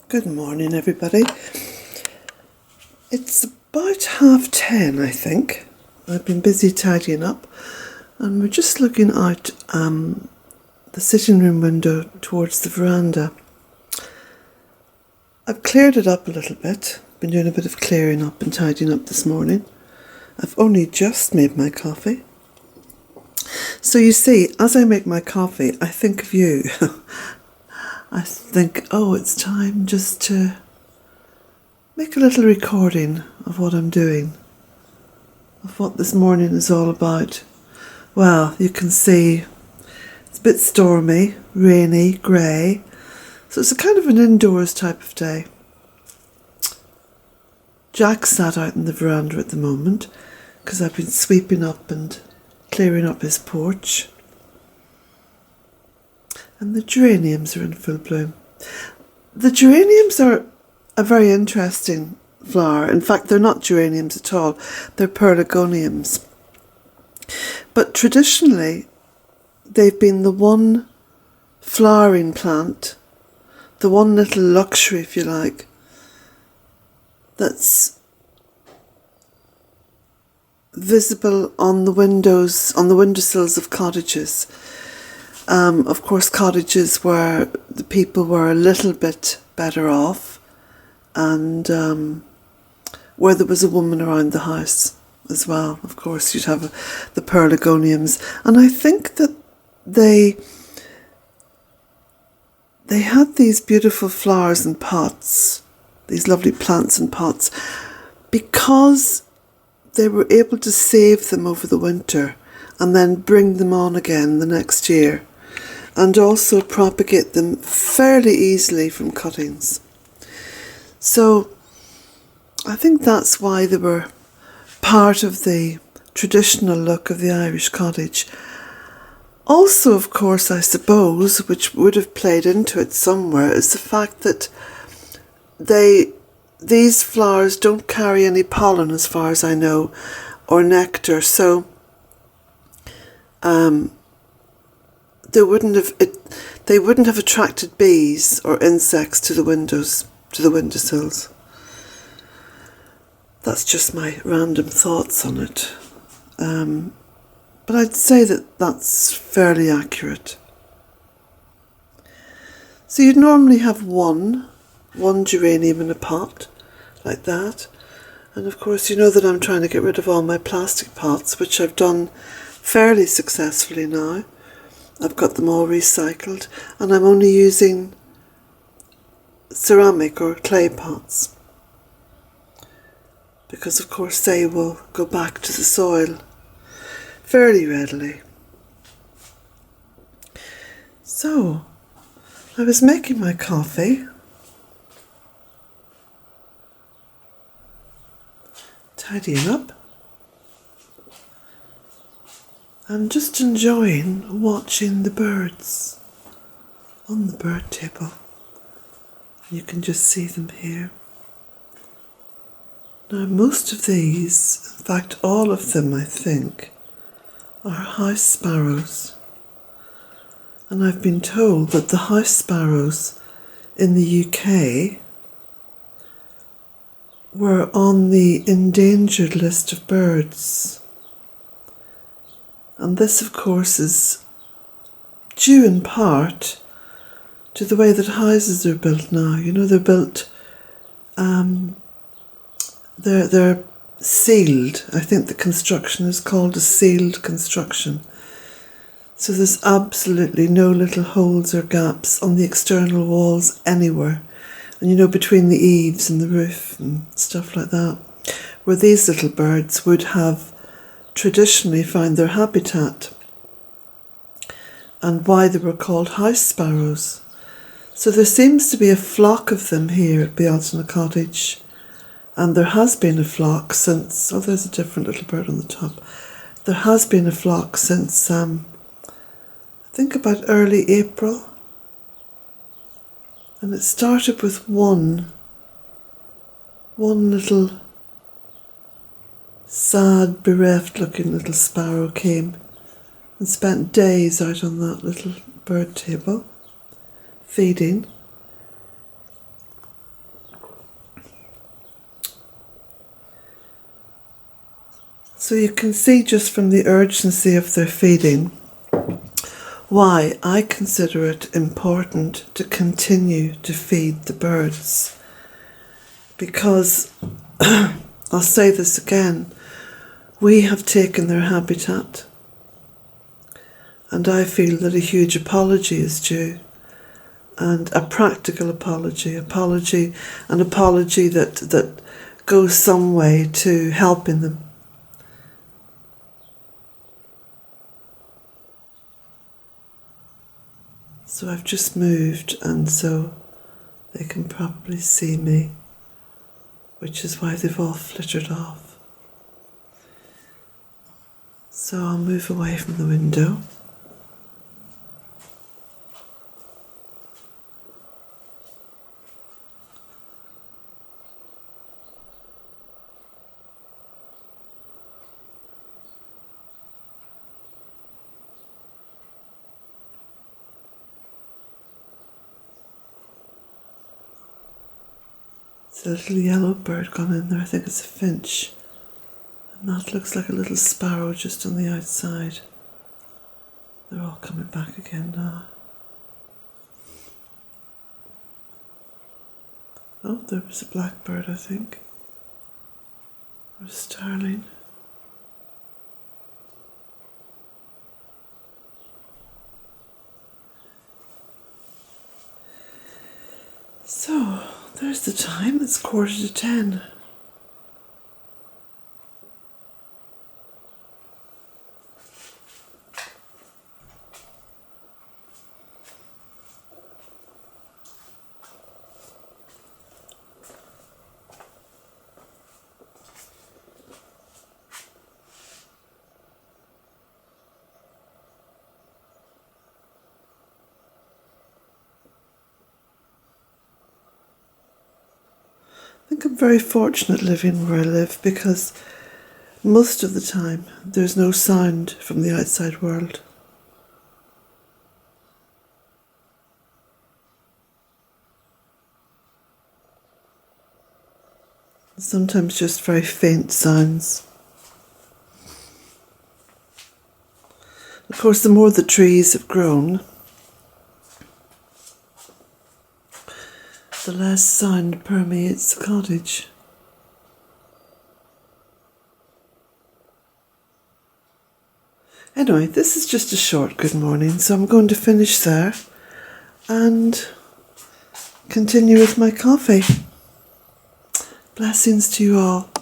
Good morning, everybody. It's about 10:30, I think. I've been busy tidying up, and we're just looking out the sitting room window towards the veranda. I've cleared it up a little bit. Been doing a bit of clearing up and tidying up this morning. I've only just made my coffee. So you see, as I make my coffee, I think of you. I think, it's time just to make a little recording of what I'm doing, of what this morning is all about. Well, you can see it's a bit stormy, rainy, grey, so it's a kind of an indoors type of day. Jack sat out in the veranda at the moment because I've been sweeping up and clearing up his porch. And the geraniums are in full bloom. The geraniums are a very interesting flower. In fact, they're not geraniums at all. They're pelargoniums. But traditionally, they've been the one flowering plant, the one little luxury, if you like, that's visible on the windows, on the windowsills of cottages. Of course, cottages where the people were a little bit better off, and where there was a woman around the house as well. Of course, you'd have the pelargoniums, and I think that they had these beautiful flowers in pots, these lovely plants in pots, because they were able to save them over the winter and then bring them on again the next year, and also propagate them fairly easily from cuttings. So I think that's why they were part of the traditional look of the Irish cottage. Also, of course, I suppose, which would have played into it somewhere, is the fact that these flowers don't carry any pollen, as far as I know, or nectar, so they wouldn't have attracted bees or insects to the windows, to the windowsills. That's just my random thoughts on it. But I'd say that that's fairly accurate. So you'd normally have one geranium in a pot, like that. And of course, you know that I'm trying to get rid of all my plastic pots, which I've done fairly successfully now. I've got them all recycled, and I'm only using ceramic or clay pots, because of course they will go back to the soil fairly readily. So, I was making my coffee, tidying up, and just enjoying watching the birds on the bird table. You can just see them here. Now, most of these, in fact all of them I think, are house sparrows. And I've been told that the house sparrows in the UK were on the endangered list of birds. And this, of course, is due in part to the way that houses are built now. You know, they're built, they're sealed. I think the construction is called a sealed construction. So there's absolutely no little holes or gaps on the external walls anywhere. And you know, between the eaves and the roof and stuff like that, where these little birds would have traditionally found their habitat, and why they were called house sparrows. So there seems to be a flock of them here at Bealtaine Cottage, and there has been a flock since, there's a different little bird on the top. There has been a flock since, I think about early April, and it started with one little sad, bereft looking little sparrow came and spent days out on that little bird table, feeding. So you can see just from the urgency of their feeding why I consider it important to continue to feed the birds. Because, I'll say this again, we have taken their habitat, and I feel that a huge apology is due, and a practical apology that goes some way to helping them. So I've just moved, and so they can probably see me, which is why they've all flittered off. So I'll move away from the window. There's a little yellow bird gone in there, I think it's a finch. And that looks like a little sparrow just on the outside. They're all coming back again now. Oh, there was a blackbird, I think. Or a starling. So, there's the time, it's 9:45. I think I'm very fortunate living where I live because most of the time there's no sound from the outside world. Sometimes just very faint sounds. Of course, the more the trees have grown, the less sound permeates the cottage. Anyway, this is just a short good morning, so I'm going to finish there and continue with my coffee. Blessings to you all.